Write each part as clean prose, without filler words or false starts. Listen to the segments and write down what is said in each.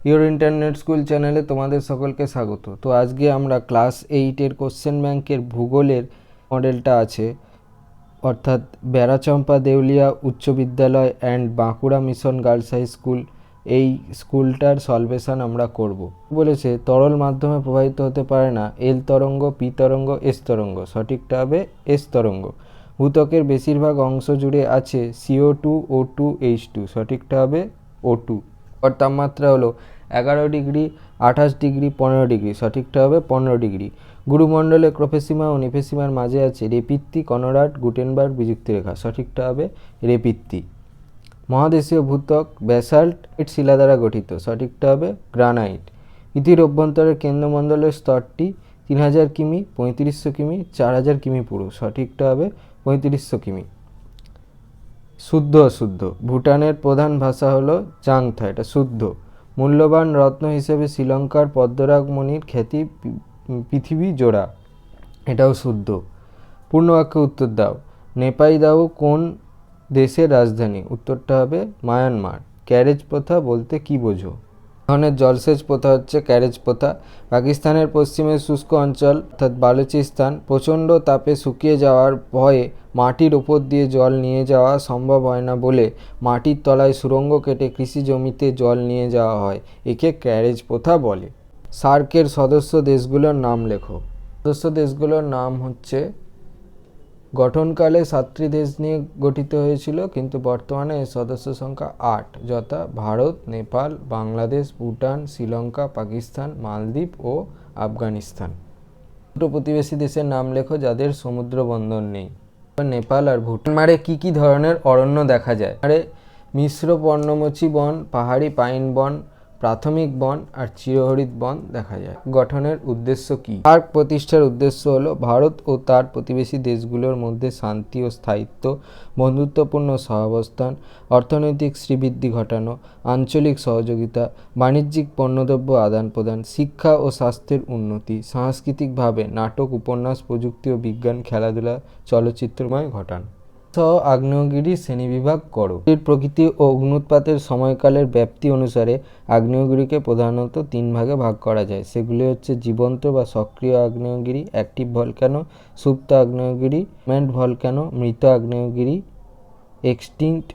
Pure internet school চ্যানেলে তোমাদের সকলকে স্বাগত। তো আজকে আমরা ক্লাস 8-এর কোশ্চেন ব্যাংকের ভূগোলের মডেলটা আছে, অর্থাৎ বেড়াচম্পা দেউলিয়া উচ্চ বিদ্যালয় and Bankura mission girls high school, এই স্কুলটার সলভেশন আমরা করব। বলেছে তরল মাধ্যমে প্রবাহিত হতে পারে না এল তরঙ্গ, পি তরঙ্গ, এস তরঙ্গ। সঠিকটা হবে এস তরঙ্গ। ভূত্বকের বেশিরভাগ অংশ জুড়ে আছে CO2, O2, H2। সঠিকটা হবে O2। আর তাপমাত্রা হলো 11 ডিগ্রি, 28 ডিগ্রি, 15 ডিগ্রি। সঠিকটা হবে 15 ডিগ্রি। গুরুমণ্ডলে ক্রোফেসিমা ও নিফেসিমার মাঝে আছে রেপিত্তি, কনরাড, গুটেনবার্গ বিযুক্তি রেখা। সঠিকটা হবে রেপিত্তি। মহাদেশীয় ভূত্বক ব্যাসাল্ট শিলা দ্বারা গঠিত। সঠিকটা হবে গ্রানাইট। পৃথিবীর অভ্যন্তরের কেন্দ্রমণ্ডলের স্তরটি 3000 কিমি, 3500 কিমি, 4000 কিমি পুরু। সঠিকটা হবে 3500 কিমি। শুদ্ধ অশুদ্ধ। ভুটানের প্রধান ভাষা হলো চাংথা, এটা শুদ্ধ। মূল্যবান রত্ন হিসেবে শ্রীলঙ্কার পদ্মরাগ মণির খ্যাতি পৃথিবী জোড়া, এটাও শুদ্ধ। পূর্ণবাক্যে উত্তর দাও। নেপাইদাও কোন দেশের রাজধানী? উত্তরটা হবে মায়ানমার। ক্যারেজ প্রথা বলতে কি বোঝো? ধরনের জলসেচ প্রথা হচ্ছে ক্যারেজ প্রথা। পাকিস্তানের পশ্চিমের শুষ্ক অঞ্চল অর্থাৎ বালুচিস্তান প্রচণ্ড তাপে শুকিয়ে যাওয়ার ভয়ে মাটির ওপর দিয়ে জল নিয়ে যাওয়া সম্ভব হয় না বলে মাটির তলায় সুড়ঙ্গ কেটে কৃষি জমিতে জল নিয়ে যাওয়া হয়, একে ক্যারেজ প্রথা বলে। সার্কের সদস্য দেশগুলোর নাম লেখো। সদস্য দেশগুলোর নাম হচ্ছে, গঠনকালে 7টি দেশ নিয়ে গঠিত হয়েছিল, কিন্তু বর্তমানে এর সদস্য সংখ্যা 8, যথা ভারত, নেপাল, বাংলাদেশ, ভুটান, শ্রীলঙ্কা, পাকিস্তান, মালদ্বীপ ও আফগানিস্তান। দুটো প্রতিবেশী দেশের নাম লেখো যাদের সমুদ্র বন্দর নেই। নেপাল আর ভুটান। মারে কি কি ধরনের অরণ্য দেখা যায়? মিশ্র পর্ণমোচী বন, পাহাড়ি পাইন বন, প্রাথমিক বন আর চিরহরিৎ বন দেখা যায়। গঠনের উদ্দেশ্য কি? পার্ক প্রতিষ্ঠার উদ্দেশ্য হলো ভারত ও তার প্রতিবেশী দেশগুলোর মধ্যে শান্তি ও স্থায়িত্ব, বন্ধুত্বপূর্ণ সহাবস্থান, অর্থনৈতিক শ্রীবৃদ্ধি ঘটানো, আঞ্চলিক সহযোগিতা, বাণিজ্যিক পণ্যদ্রব্য আদান প্রদান, শিক্ষা ও স্বাস্থ্যের উন্নতি, সাংস্কৃতিকভাবে নাটক, উপন্যাস, প্রযুক্তি ও বিজ্ঞান, খেলাধুলা, চলচ্চিত্রময় ঘটান। আগ্নেয়গিরি শ্রেণীবিভাগ করো। এর প্রকৃতি ও অগ্ন্যুৎপাতের সময়কালের ব্যাপ্তি অনুসারে আগ্নেয়গিরিকে প্রধানত 3 ভাগে ভাগ করা যায়। সেগুলি হচ্ছে জীবন্ত বা সক্রিয় আগ্নেয়গিরি, অ্যাক্টিভ ভলক্যানো, সুপ্ত আগ্নেয়গিরি, ডরম্যান্ট ভলক্যানো, মৃত আগ্নেয়গিরি, এক্সটিংক্ট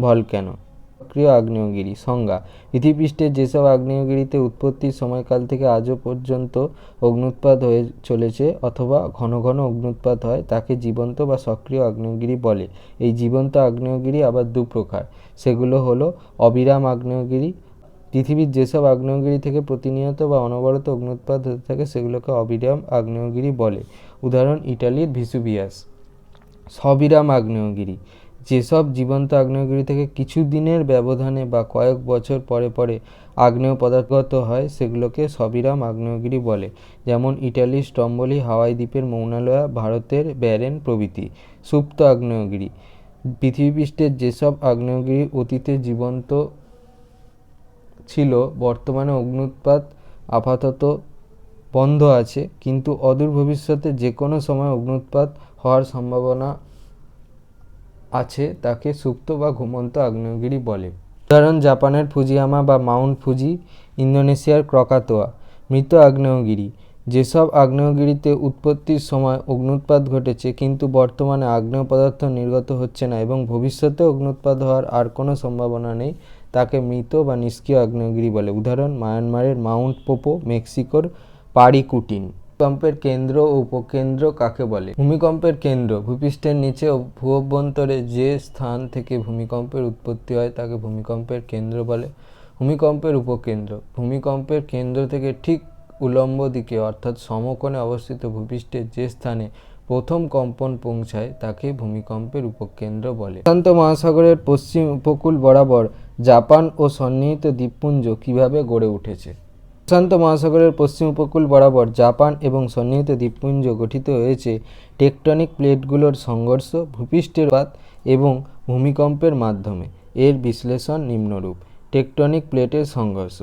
ভলক্যানো। সক্রিয় আগ্নেয়গিরি সংজ্ঞা: পৃথিবীপৃষ্ঠের যেসব আগ্নেয়গিরিতে উৎপত্তির সময়কাল থেকে আজও পর্যন্ত অগ্ন্যুৎপাত হয়ে চলেছে অথবা ঘন ঘন অগ্ন্যুৎপাত হয় তাকে জীবন্ত বা সক্রিয় আগ্নেয়গিরি বলে। এই জীবন্ত আগ্নেয়গিরি আবার 2 প্রকার, সেগুলো হলো অবিরাম আগ্নেয়গিরি। পৃথিবীর যেসব আগ্নেয়গিরি থেকে প্রতিনিয়ত বা অনবরত অগ্ন্যুৎপাত হতে থাকে সেগুলোকে অবিরাম আগ্নেয়গিরি বলে। উদাহরণ ইটালির ভিসুভিয়াস। সবিরাম আগ্নেয়গিরি: যেসব জীবন্ত আগ্নেয়গিরি থেকে কিছু দিনের ব্যবধানে বা কয়েক বছর পরে পরে আগ্নেয় পদার্থগত হয় সেগুলোকে সবিরাম আগ্নেয়গিরি বলে, যেমন ইটালির স্ট্রম্বোলি, হাওয়াই দ্বীপের মৌনালোয়া, ভারতের ব্যারেন প্রভৃতি। সুপ্ত আগ্নেয়গিরি: পৃথিবীপৃষ্ঠের যেসব আগ্নেয়গিরি অতীতে জীবন্ত ছিল বর্তমানে অগ্ন্যুৎপাত আপাতত বন্ধ আছে, কিন্তু অদূর ভবিষ্যতে যে কোনো সময় অগ্ন্যুৎপাত হওয়ার সম্ভাবনা আছে তাকে সুপ্ত বা ঘুমন্ত আগ্নেয়গিরি বলে। উদাহরণ জাপানের ফুজিয়ামা বা মাউন্ট ফুজি, ইন্দোনেশিয়ার ক্রাকাতোয়া। মৃত আগ্নেয়গিরি: যেসব আগ্নেয়গিরিতে উৎপত্তির সময় অগ্ন্যুৎপাত ঘটেছে কিন্তু বর্তমানে আগ্নেয় পদার্থ নির্গত হচ্ছে না এবং ভবিষ্যতে অগ্ন্যুৎপাত হওয়ার আর কোনো সম্ভাবনা নেই তাকে মৃত বা নিষ্ক্রিয় আগ্নেয়গিরি বলে। উদাহরণ মায়ানমারের মাউন্ট পোপো, মেক্সিকোর পারিকুটিন। ভূমিকম্পের কেন্দ্র ও উপকেন্দ্র কাকে বলে? ভূমিকম্পের কেন্দ্র ভূপৃষ্ঠের নিচে ও ভূঅভ্যন্তরে যে স্থান থেকে ভূমিকম্পের উৎপত্তি হয় তাকে ভূমিকম্পের কেন্দ্র বলে। ভূমিকম্পের উপকেন্দ্র ভূমিকম্পের কেন্দ্র থেকে ঠিক উল্লম্ব দিকে অর্থাৎ সমকোণে অবস্থিত ভূপৃষ্ঠের যে স্থানে প্রথম কম্পন পৌঁছায় তাকে ভূমিকম্পের উপকেন্দ্র বলে। প্রশান্ত মহাসাগরের পশ্চিম উপকূল বরাবর জাপান ও সন্নিহিত দ্বীপপুঞ্জ কিভাবে গড়ে উঠেছে? প্রশান্ত মহাসাগরের পশ্চিম উপকূল বরাবর জাপান এবং সন্নিহিত দ্বীপপুঞ্জ গঠিত হয়েছে টেকটনিক প্লেটগুলোর সংঘর্ষ, ভূপৃষ্ঠের পাত এবং ভূমিকম্পের মাধ্যমে। এর বিশ্লেষণ নিম্নরূপ: টেকটনিক প্লেটের সংঘর্ষ।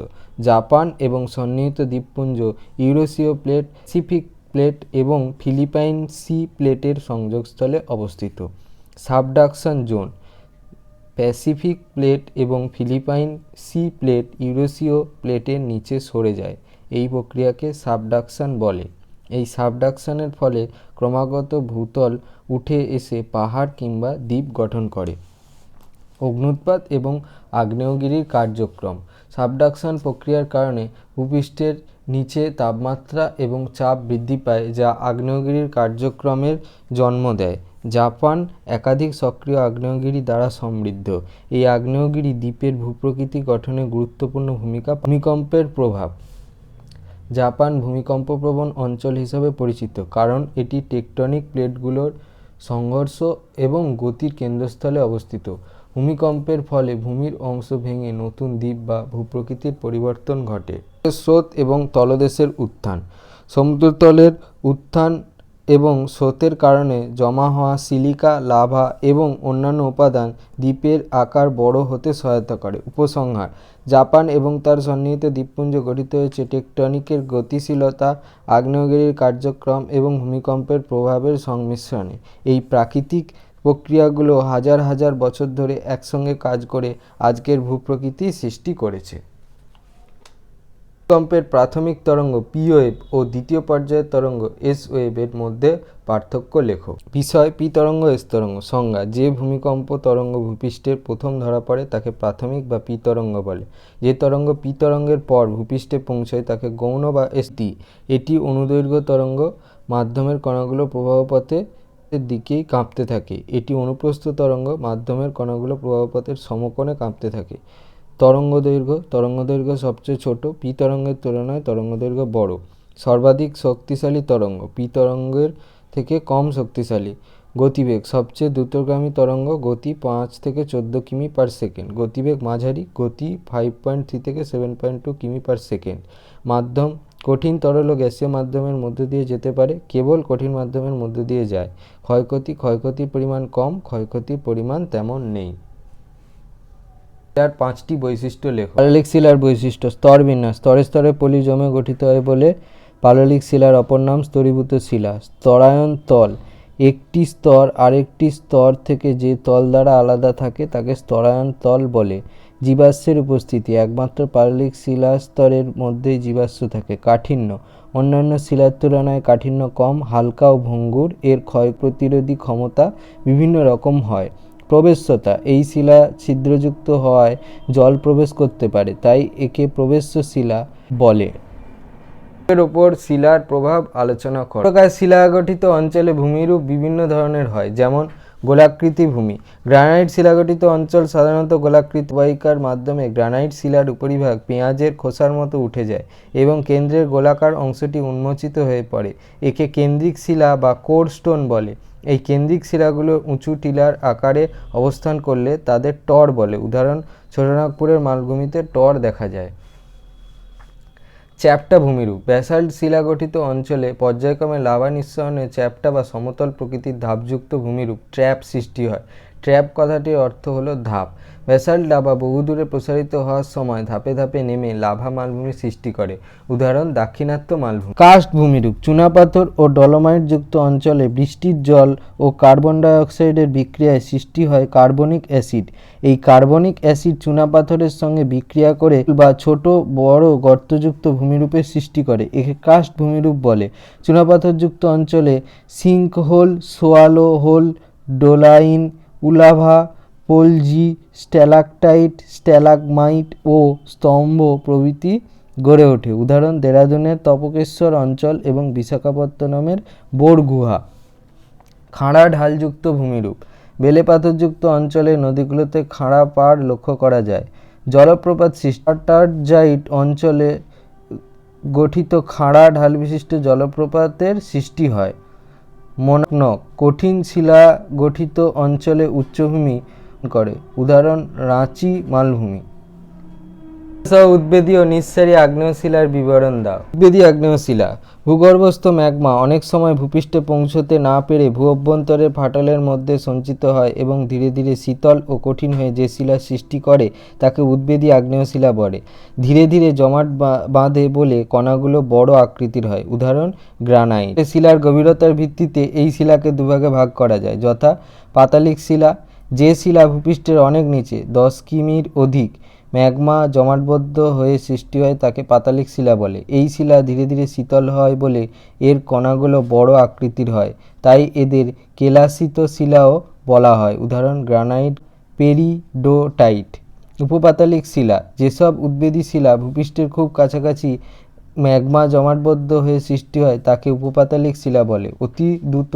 জাপান এবং সন্নিহিত দ্বীপপুঞ্জ ইউরেশীয় প্লেট, প্যাসিফিক প্লেট এবং ফিলিপাইন সি প্লেটের সংযোগস্থলে অবস্থিত। সাবডাকশন জোন: প্যাসিফিক প্লেট এবং ফিলিপাইন সি প্লেট ইউরেশীয় প্লেটের নিচে সরে যায়। এই প্রক্রিয়াকে সাবডাকশন বলে। এই সাবডাকশনের ফলে ক্রমাগত ভূতল উঠে এসে পাহাড় কিংবা দ্বীপ গঠন করে। অগ্ন্যুৎপাত এবং আগ্নেয়গিরির কার্যক্রম। সাবডাকশন প্রক্রিয়ার কারণে ভূপৃষ্ঠের নিচে তাপমাত্রা এবং চাপ বৃদ্ধি পায়, যা আগ্নেয়গিরির কার্যক্রমের জন্ম দেয়। জাপান একাধিক সক্রিয় আগ্নেয়গিরি দ্বারা সমৃদ্ধ। এই আগ্নেয়গিরি দ্বীপের ভূপ্রকৃতি গঠনে গুরুত্বপূর্ণ ভূমিকা। ভূমিকম্পের প্রভাব। জাপান ভূমিকম্পপ্রবণ অঞ্চল হিসাবে পরিচিত কারণ এটি টেকটনিক প্লেটগুলোর সংঘর্ষ এবং গতির কেন্দ্রস্থলে অবস্থিত। ভূমিকম্পের ফলে ভূমির অংশ ভেঙে নতুন দ্বীপ বা ভূপ্রকৃতির পরিবর্তন ঘটে। স্রোত এবং তলদেশের উত্থান। সমুদ্রতলের উত্থান এবং স্রোতের কারণে জমা হওয়া সিলিকা, লাভা এবং অন্যান্য উপাদান দ্বীপের আকার বড় হতে সহায়তা করে। উপসংহার: জাপান এবং তার সন্নিহিত দ্বীপপুঞ্জ গঠিত হয়েছে টেকটনিকের গতিশীলতা, আগ্নেয়গিরির কার্যক্রম এবং ভূমিকম্পের প্রভাবের সংমিশ্রণে। এই প্রাকৃতিক প্রক্রিয়াগুলো হাজার হাজার বছর ধরে একসঙ্গে কাজ করে আজকের ভূপ্রকৃতি সৃষ্টি করেছে। ভূমিকম্পের প্রাথমিক তরঙ্গ পি ওয়েভ ও দ্বিতীয় পর্যায়ের তরঙ্গ এস ওয়েভের মধ্যে পার্থক্য লেখো। বিষয়: পি তরঙ্গ, এস তরঙ্গ। সংজ্ঞা: যে ভূমিকম্প তরঙ্গ ভূপৃষ্ঠের প্রথম ধরা পড়ে তাকে প্রাথমিক বা পি তরঙ্গ বলে। যে তরঙ্গ পি তরঙ্গের পর ভূপৃষ্ঠে পৌঁছয় তাকে গৌণ বা এস টি। এটি অনুদৈর্ঘ্য তরঙ্গ। মাধ্যমের কণাগুলো প্রবাহপথের দিকেই কাঁপতে থাকে। এটি অনুপ্রস্থ তরঙ্গ। মাধ্যমের কণাগুলো প্রবাহপথের সমকোণে কাঁপতে থাকে। তরঙ্গদৈর্ঘ্য সবচেয়ে ছোট। পি তরঙ্গের তুলনায় তরঙ্গদৈর্ঘ্য বড়। সর্বাধিক শক্তিশালী তরঙ্গ পি তরঙ্গের থেকে কম শক্তিশালী। গতিবেগ সবচেয়ে দ্রুতগামী তরঙ্গ। গতি 5 থেকে 14 কিমি পার সেকেন্ড। গতিবেগ মাঝারি। গতি 5.3 থেকে 7.2 কিমি পার সেকেন্ড। মাধ্যম: কঠিন, তরল ও গ্যাসীয় মাধ্যমের মধ্য দিয়ে যেতে পারে। কেবল কঠিন মাধ্যমের মধ্য দিয়ে যায়। ক্ষয়ক্ষতির পরিমাণ কম। ক্ষয়ক্ষতির পরিমাণ তেমন নেই। শিলার 5টি বৈশিষ্ট্য লেখো। পাললিক শিলার বৈশিষ্ট্য: স্তর বিন্যাস। স্তরে স্তরে পলি জমে গঠিত হয় বলে পাললিক শিলার অপর নাম স্তরীভূত শিলা। স্তরায়ন তল: একটি স্তর আরেকটি স্তর থেকে যে তল দ্বারা আলাদা থাকে তাকে স্তরায়ন তল বলে। জীবাশ্মের উপস্থিতি: একমাত্র পাললিক শিলাস্তরের মধ্যেই জীবাশ্ম থাকে। কাঠিন্য: অন্যান্য শিলার তুলনায় কাঠিন্য কম, হালকা ও ভঙ্গুর। এর ক্ষয় প্রতিরোধী ক্ষমতা বিভিন্ন রকম হয়। প্রবেশ্যতা: এই শিলা ছিদ্রযুক্ত হওয়ায় জল প্রবেশ করতে পারে, তাই একে প্রবেশ্য শিলা বলে। এর ওপর শিলার প্রভাব আলোচনা করো। প্রকার শিলা গঠিত অঞ্চলে ভূমিরূপ বিভিন্ন ধরনের হয়, যেমন গোলাকৃতি ভূমি। গ্রানাইট শিলাগঠিত অঞ্চল সাধারণত গোলাকৃতি অববাহিকার মাধ্যমে গ্রানাইট শিলার উপরিভাগ পেঁয়াজের খোসার মতো উঠে যায় এবং কেন্দ্রের গোলাকার অংশটি উন্মোচিত হয়ে পড়ে। একে কেন্দ্রিক শিলা বা কোর স্টোন বলে। এই কেন্দ্রিক শিলাগুলো উঁচু টিলার আকারে অবস্থান করলে তাদের টর বলে। উদাহরণ: ছোটনাগপুরের মালভূমিতে টর দেখা যায়। চ্যাপ্টা ভূমিরূপ: ব্যাসাল্ট শিলা গঠিত অঞ্চলে পর্যায়ক্রমে লাভা নিঃসরণে চ্যাপ্টা বা সমতল প্রকৃতির ধাপযুক্ত ভূমিরূপ ট্র্যাপ সৃষ্টি হয়। ট্র্যাপ কথাটির অর্থ হলো ধাপ। ব্যাসাল্ট লাভা বহুদূরে প্রসারিত হওয়ার সময় ধাপে ধাপে নেমে লাভা মালভূমি সৃষ্টি করে। উদাহরণ: দাক্ষিণাত্য মালভূমি। কার্স্ট ভূমিরূপ: চুনাপাথর ও ডলোমাইট যুক্ত অঞ্চলে বৃষ্টির জল ও কার্বন ডাই অক্সাইডের বিক্রিয়ায় সৃষ্টি হয় কার্বনিক অ্যাসিড। এই কার্বনিক অ্যাসিড চুনাপাথরের সঙ্গে বিক্রিয়া করে বা ছোট বড় গর্তযুক্ত ভূমিরূপের সৃষ্টি করে। একে কার্স্ট ভূমিরূপ বলে। চুনাপাথরযুক্ত অঞ্চলে sink hole, swallow hole, doline, uvala, polje, stalactite, stalagmite ও স্তম্ভ প্রভৃতি গড়ে ওঠে। উদাহরণ: দেরাদুনের তপকেশ্বর অঞ্চল এবং বিশাখাপত্তনমের বোরগুহা। খাড়া ঢালযুক্ত ভূমিরূপ: বেলে পাথরযুক্ত অঞ্চলের নদীগুলোতে খাড়া পাড় লক্ষ্য করা যায়। জলপ্রপাত সৃষ্টি: টারজাইট অঞ্চলে গঠিত খাড়া ঢালবিশিষ্ট জলপ্রপাতের সৃষ্টি হয়। মোনাকনক: কঠিন শিলা গঠিত অঞ্চলে উচ্চভূমি করে। উদাহরণ: রাঁচি মালভূমি। উদ্বেদীয় নিঃসারী আগ্নেয় শিলার বিবরণ দাও। উদ্বেদী আগ্নেয় শিলা: ভূগর্ভস্থ ম্যাগমা অনেক সময় ভূপৃষ্ঠে পৌঁছতে না পেরে ভূ অভ্যন্তরের ফাটলের মধ্যে সঞ্চিত হয় এবং ধীরে ধীরে শীতল ও কঠিন হয়ে যে শিলার সৃষ্টি করে তাকে উদ্বেদী আগ্নেয় শিলা বলে। ধীরে ধীরে জমাট বাঁধে বলে কণাগুলো বড় আকৃতির হয়। উদাহরণ: গ্রানাইট। শিলার গভীরতার ভিত্তিতে এই শিলাকে দুভাগে ভাগ করা যায়, যথা পাতালিক শিলা, যে শিলা ভূপৃষ্ঠের অনেক নিচে 10 কিমির অধিক ম্যাগমা জমাটবদ্ধ হয়ে সৃষ্টি হয় তাকে পাতালিক শিলা বলে। এই শিলা ধীরে ধীরে শীতল হয় বলে এর কণাগুলো বড় আকৃতির হয়, তাই এদের কেলাসিত শিলাও বলা হয়। উদাহরণ গ্রানাইট, পেরিডোটাইট। উপপাতালিক শিলা, যেসব উদ্ভিদী শিলা ভূপৃষ্ঠের খুব কাছাকাছি ম্যাগমা জমাটবদ্ধ হয়ে সৃষ্টি হয় তাকে উপপাতালিক শিলা বলে। অতি দ্রুত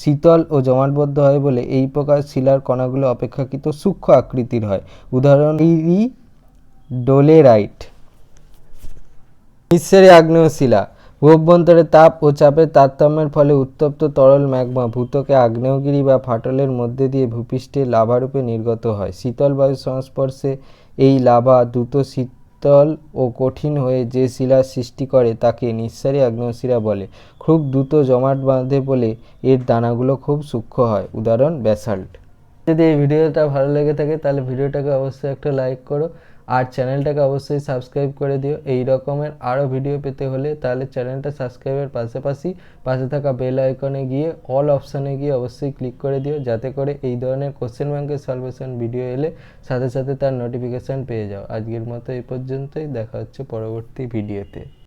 শীতল ও জমাটবদ্ধ হয় বলে এই প্রকার শিলার কণাগুলো অপেক্ষাকৃত সূক্ষ্ম আকৃতির হয়। উদাহরণ ডোলেরাইট। নিঃসারী আগ্নেয় শিলা, ভূঅভ্যন্তরে তাপ ও চাপের তারতম্যের ফলে উত্তপ্ত তরল ম্যাগমা ভূত্বকে আগ্নেয়গিরি বা ফাটলের মধ্যে দিয়ে ভূপৃষ্ঠে লাভারূপে নির্গত হয়। শীতল বায়ুর সংস্পর্শে এই লাভা দ্রুত শীতল ও কঠিন হয়ে যে শিলার সৃষ্টি করে তাকে নিঃসারী আগ্নেয় শিলা বলে। খুব দ্রুত জমাট বাঁধে বলে এর দানাগুলো খুব সূক্ষ্ম হয়। উদাহরণ ব্যাসাল্ট। যদি এই ভিডিওটা ভালো লেগে থাকে তাহলে ভিডিওটাকে অবশ্যই একটা লাইক করো, আর চ্যানেলটাকে অবশ্যই সাবস্ক্রাইব করে দিও। এই রকমের আরও ভিডিও পেতে হলে তাহলে চ্যানেলটা সাবস্ক্রাইবের পাশাপাশি পাশে থাকা বেল আইকনে গিয়ে অল অপশানে গিয়ে অবশ্যই ক্লিক করে দিও, যাতে করে এই ধরনের কোশ্চেন ব্যাংকের সলভেশন ভিডিও এলে সাথে সাথে তার নোটিফিকেশান পেয়ে যাও। আজকের মতো এই পর্যন্তই, দেখা হচ্ছে পরবর্তী ভিডিওতে।